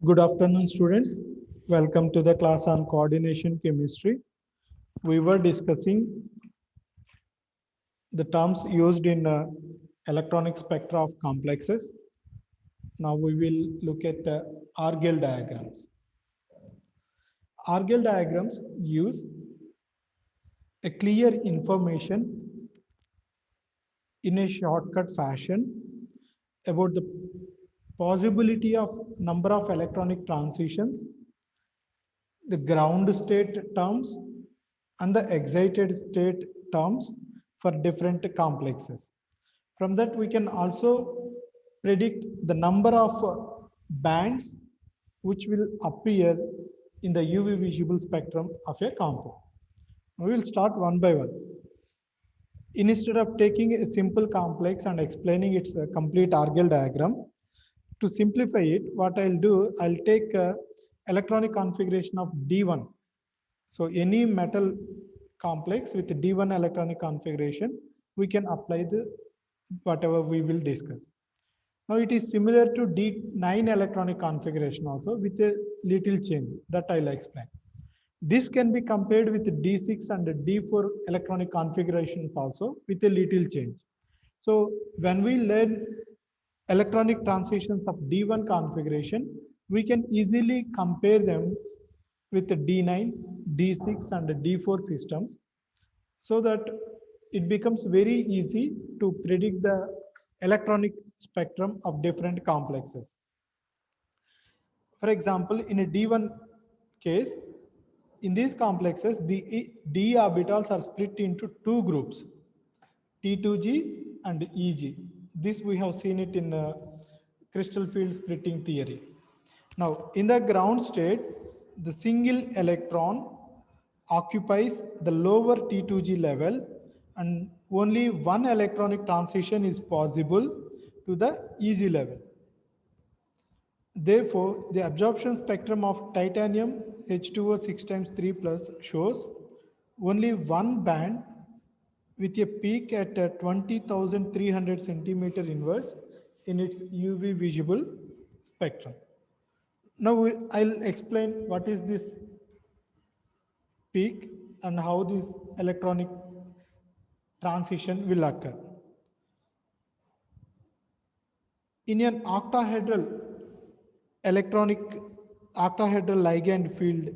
Good afternoon, students. Welcome to the class on coordination chemistry. We were discussing the terms used in electronic spectra of complexes. Now we will look at Argel diagrams. Argel diagrams use a clear information in a shortcut fashion about the possibility of number of electronic transitions, the ground state terms, and the excited state terms for different complexes. From that, we can also predict the number of bands which will appear in the UV visible spectrum of a compound. We will start one by one. Instead of taking a simple complex and explaining its complete Argel diagram, to simplify it, what I'll do, I'll take electronic configuration of D1. So any metal complex with D1 electronic configuration, we can apply the whatever we will discuss. Now it is similar to D9 electronic configuration also with a little change that I'll explain. This can be compared with D6 and D4 electronic configurations also with a little change. So when we learn electronic transitions of D1 configuration, we can easily compare them with the D9, D6 and D4 systems so that it becomes very easy to predict the electronic spectrum of different complexes. For example, in a D1 case, in these complexes, the d orbitals are split into two groups, T2G and EG. This we have seen it in crystal field splitting theory. Now, in the ground state, the single electron occupies the lower T2G level and only one electronic transition is possible to the EG level. Therefore, the absorption spectrum of titanium H2O 6 times 3 plus shows only one band with a peak at 20,300 centimeter inverse in its UV visible spectrum. Now I'll explain what is this peak and how this electronic transition will occur. In an octahedral ligand field,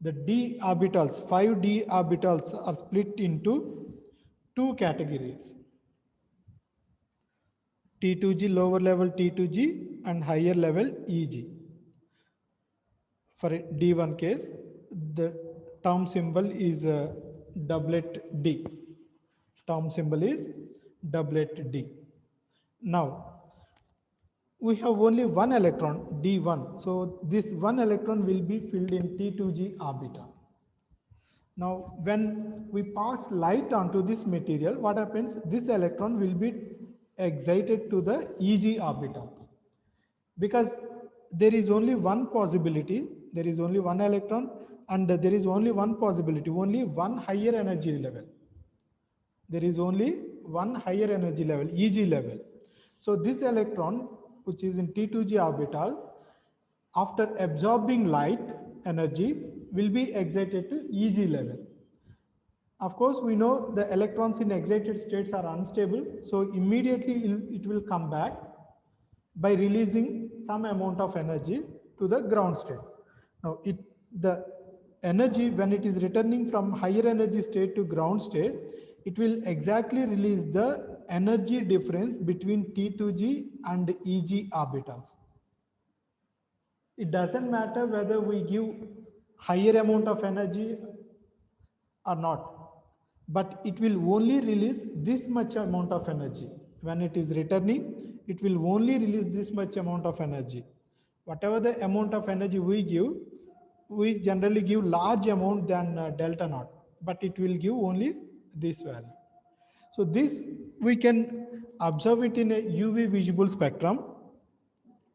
the d orbitals, 5d orbitals are split into two categories. T2G, lower level T2G and higher level EG. For a D1 case, the term symbol is doublet D. Term symbol is doublet D. Now, we have only one electron, D1. So this one electron will be filled in T2G orbital. Now, when we pass light onto this material, what happens? This electron will be excited to the EG orbital. Because there is only one possibility, there is only one electron, and there is only one possibility, only one higher energy level. There is only one higher energy level, EG level. So this electron, which is in T2G orbital, after absorbing light energy, will be excited to EG level. Of course, we know the electrons in excited states are unstable, so immediately it will come back by releasing some amount of energy to the ground state. Now, the energy, when it is returning from higher energy state to ground state, it will exactly release the energy difference between T2G and EG orbitals. It doesn't matter whether we give higher amount of energy or not, but it will only release this much amount of energy. When it is returning, it will only release this much amount of energy. Whatever the amount of energy we give, we generally give large amount than delta naught, but it will give only this value. So this we can observe it in a UV visible spectrum.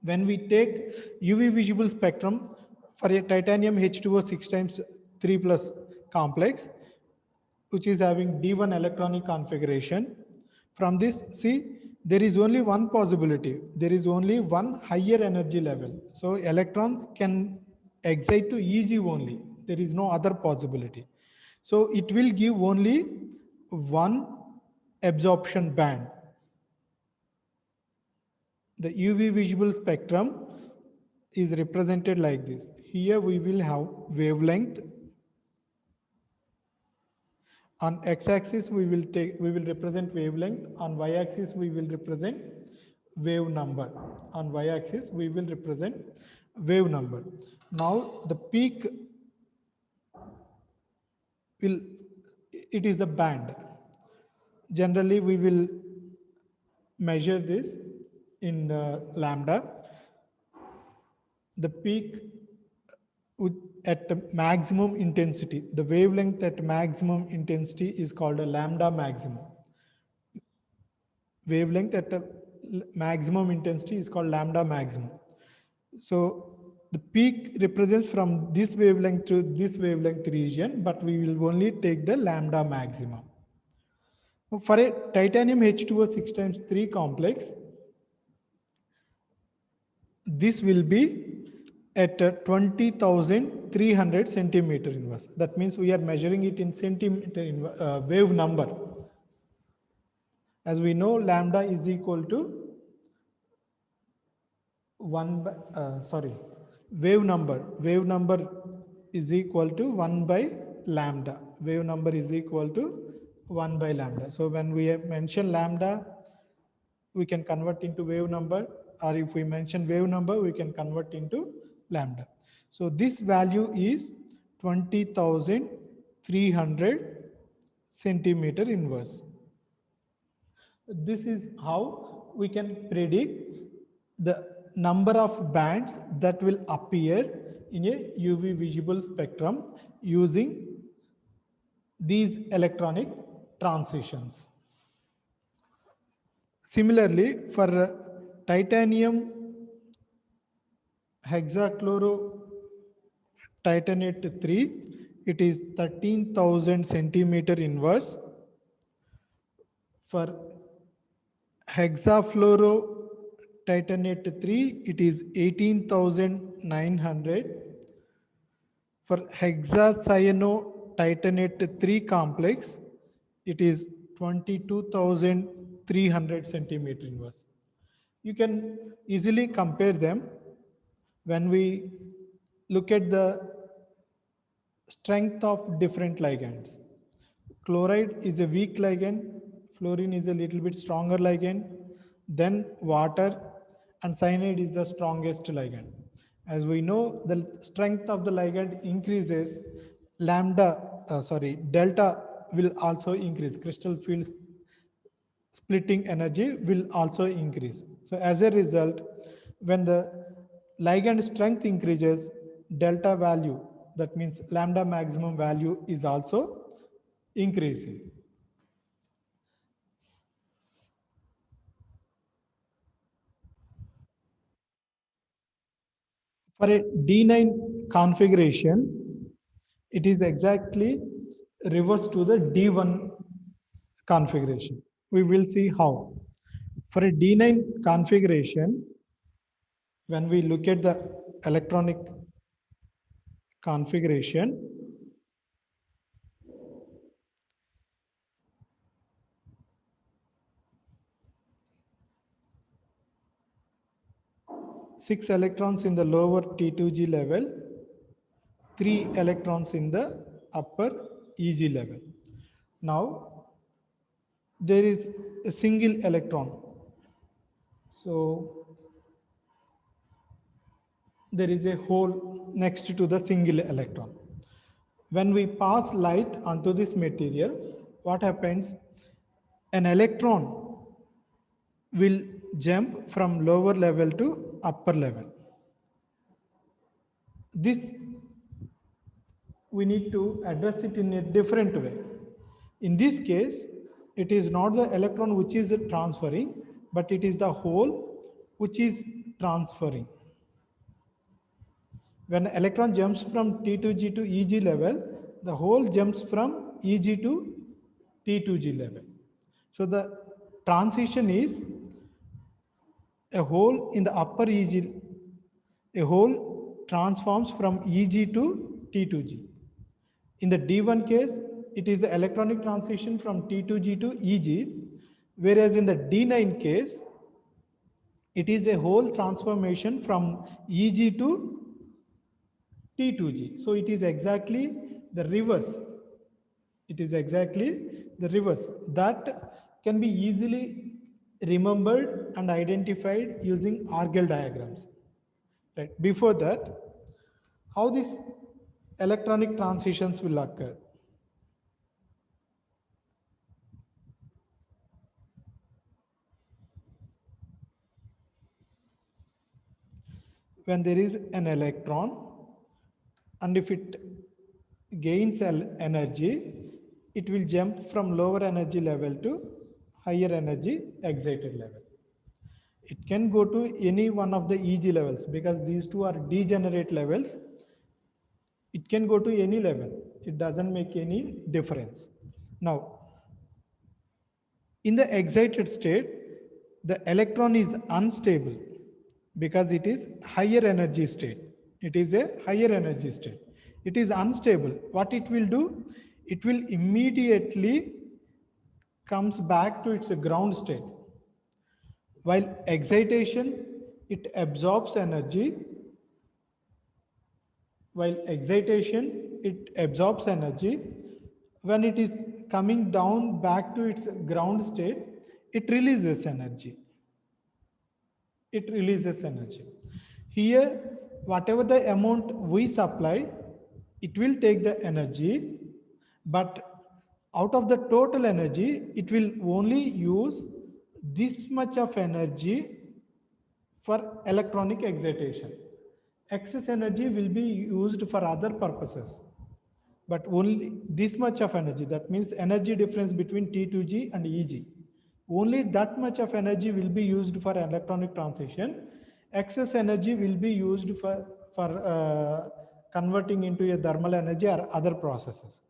When we take UV visible spectrum for a titanium H2O 6 times 3 plus complex, which is having D1 electronic configuration. From this, see, there is only one possibility. There is only one higher energy level. So electrons can excite to Eg only. There is no other possibility. So it will give only one absorption band. The UV visible spectrum is represented like this. Here we will have wavelength. On x-axis we will represent wavelength. On y-axis we will represent wave number. On y-axis we will represent wave number. Now the peak it is the band. Generally we will measure this in lambda. The peak at maximum intensity, the wavelength at maximum intensity is called a lambda maximum. Wavelength at a maximum intensity is called lambda maximum. So the peak represents from this wavelength to this wavelength region, but we will only take the lambda maximum. For a titanium H2O 6 times 3 complex, this will be at 20,300 centimeter inverse. That means we are measuring it in centimeter wave number. As we know, lambda is equal to wave number. Wave number is equal to 1 by lambda. Wave number is equal to 1 by lambda. So when we mention lambda, we can convert into wave number, or if we mention wave number, we can convert into lambda. So this value is 20,300 centimeter inverse. This is how we can predict the number of bands that will appear in a UV visible spectrum using these electronic transitions. Similarly, for titanium hexachlorotitanate 3, it is 13,000 centimeter inverse. For hexafluorotitanate 3, it is 18,900. For hexacyanotitanate 3 complex, it is 22,300 centimeter inverse. You can easily compare them when we look at the strength of different ligands. Chloride is a weak ligand, fluorine is a little bit stronger ligand, then water, and cyanide is the strongest ligand. As we know, the strength of the ligand increases, delta will also increase. Crystal field splitting energy will also increase. So as a result, when the ligand strength increases, delta value, that means lambda maximum value, is also increasing. For a D9 configuration, it is exactly reverse to the D1 configuration. We will see how. For a D9 configuration, when we look at the electronic configuration, six electrons in the lower T2G level, 3 electrons in the upper EG level. Now, there is a single electron. So, there is a hole next to the single electron. When we pass light onto this material, what happens? An electron will jump from lower level to upper level. This we need to address it in a different way. In this case, it is not the electron which is transferring, but it is the hole which is transferring. When the electron jumps from T2G to EG level, the hole jumps from EG to T2G level. So the transition is A hole in the upper EG, a hole transforms from EG to T2G. In the D1 case, it is the electronic transition from T2G to EG, whereas in the D9 case, it is a whole transformation from EG to T2G. So it is exactly the reverse. It is exactly the reverse. That can be easily remembered and identified using Argel diagrams. Right. Before that, how these electronic transitions will occur. When there is an electron, and if it gains energy, it will jump from lower energy level to higher energy excited level. It can go to any one of the EG levels because these two are degenerate levels. It can go to any level. It doesn't make any difference. Now, in the excited state, the electron is unstable because it is higher energy state. It is a higher energy state. It is unstable. What it will do? It will immediately comes back to its ground state. While excitation, it absorbs energy. While excitation, it absorbs energy. When it is coming down back to its ground state, it releases energy. It releases energy. Here, whatever the amount we supply, it will take the energy, but out of the total energy, it will only use this much of energy for electronic excitation. Excess energy will be used for other purposes, but only this much of energy. That means energy difference between T2G and EG. Only that much of energy will be used for electronic transition. Excess energy will be used for converting into a thermal energy or other processes.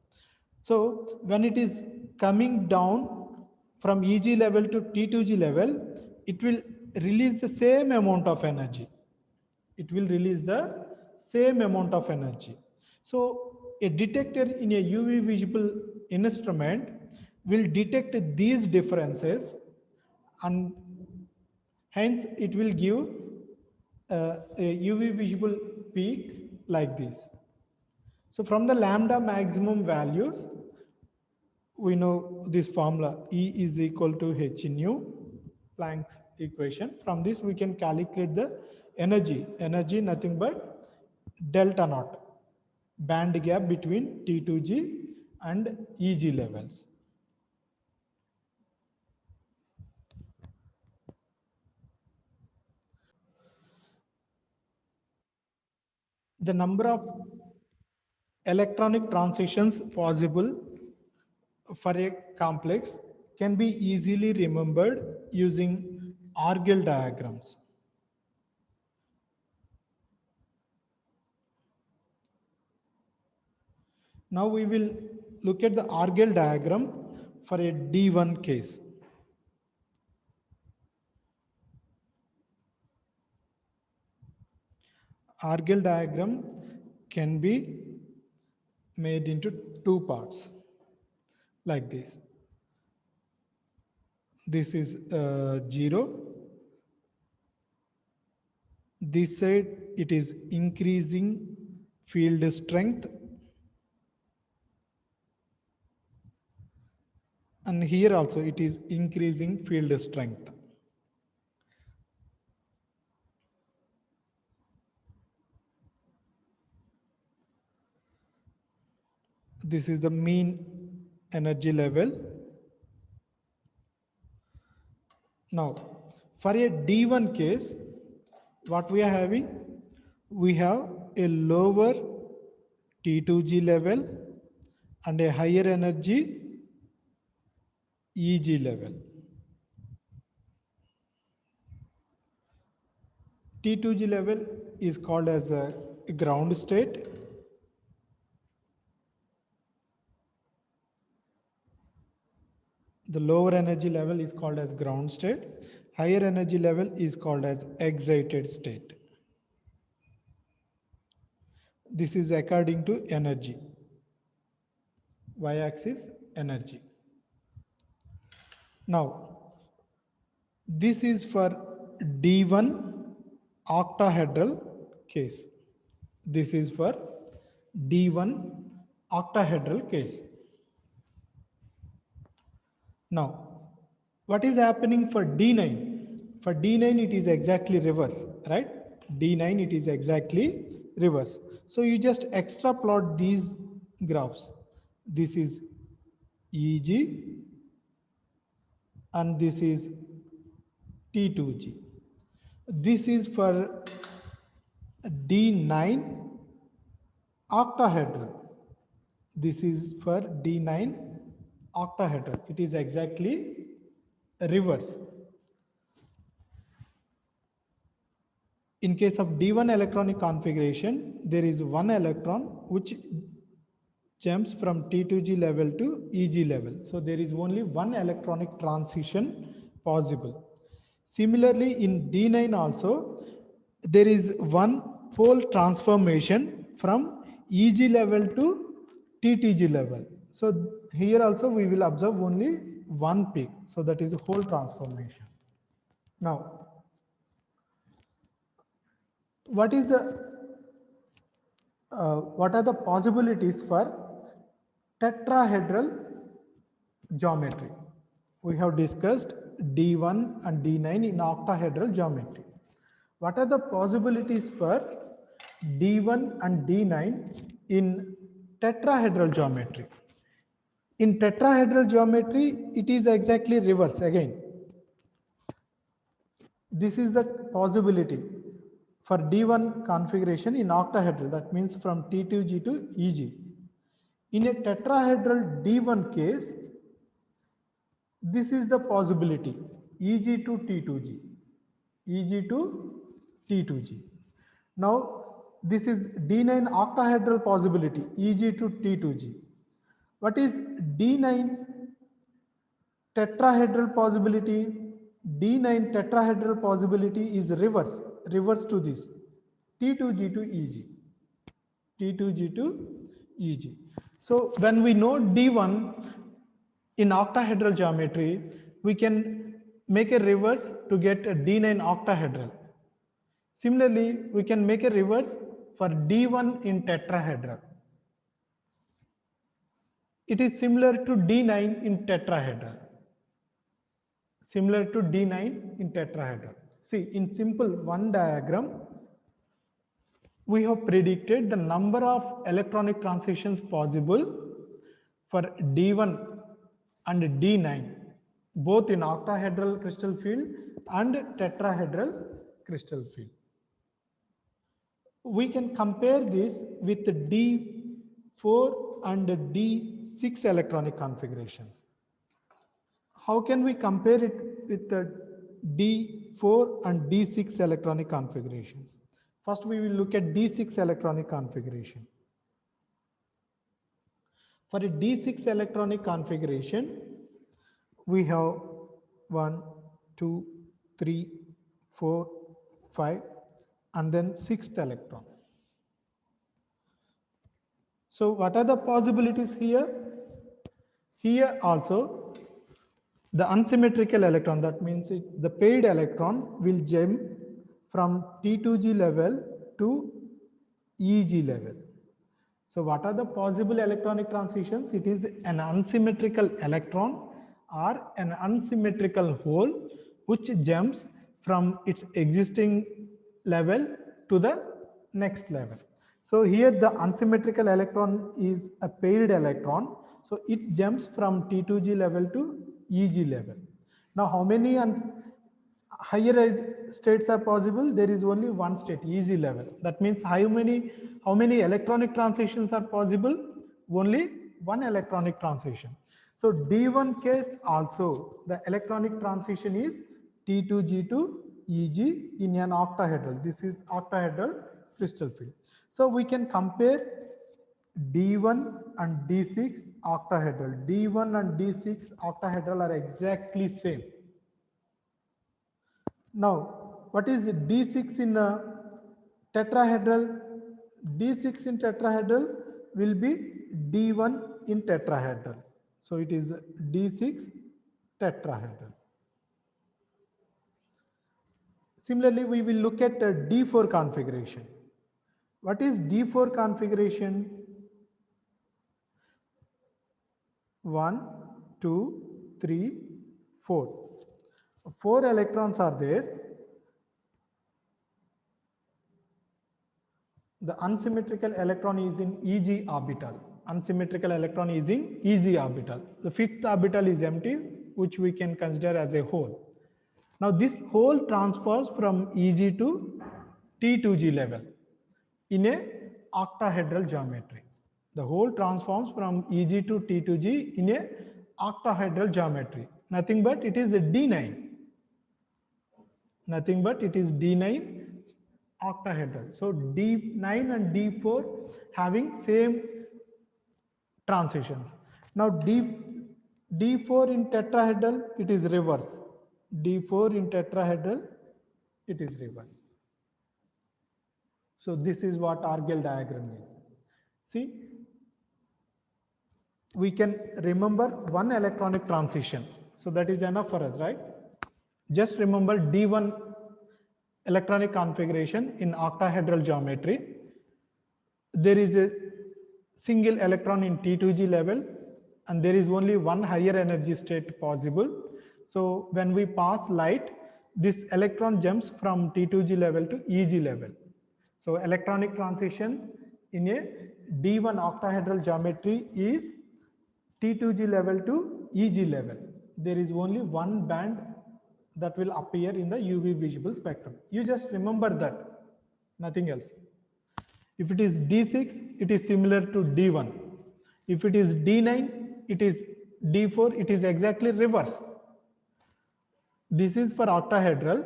So when it is coming down from EG level to T2G level, it will release the same amount of energy. It will release the same amount of energy. So a detector in a UV visible instrument will detect these differences, and hence it will give a UV visible peak like this. So from the lambda maximum values, we know this formula E is equal to h nu, Planck's equation. From this we can calculate the energy nothing but delta naught, band gap between T2G and EG levels. The number of electronic transitions possible for a complex can be easily remembered using Argel diagrams. Now we will look at the Argel diagram for a D1 case. Argel diagram can be made into two parts like this. This is 0. This side it is increasing field strength, and here also it is increasing field strength. This is the mean energy level. Now, for a D1 case, what we are having? We have a lower T2G level and a higher energy EG level. T2G level is called as a ground state. The lower energy level is called as ground state, Higher energy level is called as excited state. This is according to energy. Y-axis energy. Now, this is for D1 octahedral case. This is for D1 octahedral case. Now, what is happening for D9? For D9, it is exactly reverse, right? D9, it is exactly reverse. So you just extra plot these graphs. This is EG and this is T2G. This is for D9 octahedral. This is for D9 octahedral. It is exactly reverse. In case of D1 electronic configuration, there is one electron which jumps from T2G level to EG level. So there is only one electronic transition possible. Similarly, in D9 also, there is one pole transformation from EG level to TTG level. So here also we will observe only one peak. So that is a whole transformation. Now, what are the possibilities for tetrahedral geometry? We have discussed D1 and D9 in octahedral geometry. What are the possibilities for D1 and D9 in tetrahedral geometry? In tetrahedral geometry, it is exactly reverse again. This is the possibility for D1 configuration in octahedral, that means from T2G to EG. In a tetrahedral D1 case, this is the possibility, EG to T2G, EG to T2G. Now, this is D9 octahedral possibility, EG to T2G. What is D9 tetrahedral possibility? D9 tetrahedral possibility is reverse to this, T2G to EG, T2G to EG. So when we know D1 in octahedral geometry, we can make a reverse to get a D9 octahedral. Similarly, we can make a reverse for D1 in tetrahedral. It is similar to D9 in tetrahedral. Similar to D9 in tetrahedral. See, in simple one diagram, we have predicted the number of electronic transitions possible for D1 and D9, both in octahedral crystal field and tetrahedral crystal field. We can compare this with the D4 and D6 electronic configurations. How can we compare it with the D4 and D6 electronic configurations? First, we will look at D6 electronic configuration. For a D6 electronic configuration, we have 1, 2, 3, 4, 5, and then 6th electron. So what are the possibilities here? Here also, the unsymmetrical electron, that means the paired electron will jump from T2G level to EG level. So what are the possible electronic transitions? It is an unsymmetrical electron or an unsymmetrical hole which jumps from its existing level to the next level. So here the unsymmetrical electron is a paired electron. So it jumps from T2G level to EG level. Now how many higher states are possible? There is only one state, EG level. That means how many electronic transitions are possible? Only one electronic transition. So D1 case also, the electronic transition is T2G to EG in an octahedral. This is octahedral crystal field. So we can compare D1 and D6 octahedral. D1 and D6 octahedral are exactly same. Now, what is D6 in tetrahedral? D6 in tetrahedral will be D1 in tetrahedral. So it is D6 tetrahedral. Similarly, we will look at D4 configuration. What is D4 configuration? 1, 2, 3, 4. 4 electrons are there. The unsymmetrical electron is in Eg orbital. Unsymmetrical electron is in Eg orbital. The fifth orbital is empty, which we can consider as a hole. Now this hole transfers from Eg to T2G level in a octahedral geometry. The hole transforms from Eg to T2G in a octahedral geometry. Nothing but it is a D9. Nothing but it is D9 octahedral. So D9 and D4 having same transitions. Now D4 in tetrahedral, it is reverse. D4 in tetrahedral, it is reverse. So this is what Argel diagram is. See, we can remember one electronic transition. So that is enough for us, right? Just remember D1 electronic configuration in octahedral geometry. There is a single electron in T2G level and there is only one higher energy state possible. So when we pass light, this electron jumps from T2G level to EG level. So electronic transition in a D1 octahedral geometry is T2G level to EG level. There is only one band that will appear in the UV visible spectrum. You just remember that, nothing else. If it is D6, it is similar to D1. If it is D9, it is D4, it is exactly reverse. This is for octahedral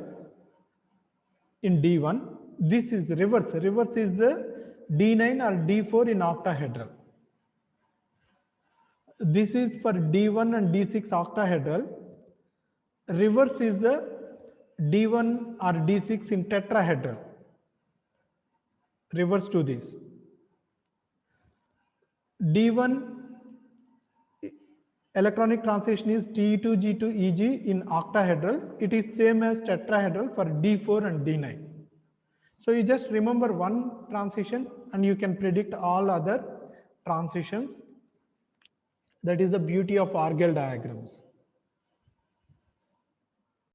in D1. This is reverse. Reverse is the D9 or D4 in octahedral. This is for D1 and D6 octahedral. Reverse is the D1 or D6 in tetrahedral. Reverse to this. D1 electronic transition is T2G to EG in octahedral. It is same as tetrahedral for D4 and D9. So you just remember one transition and you can predict all other transitions. That is the beauty of Argel diagrams.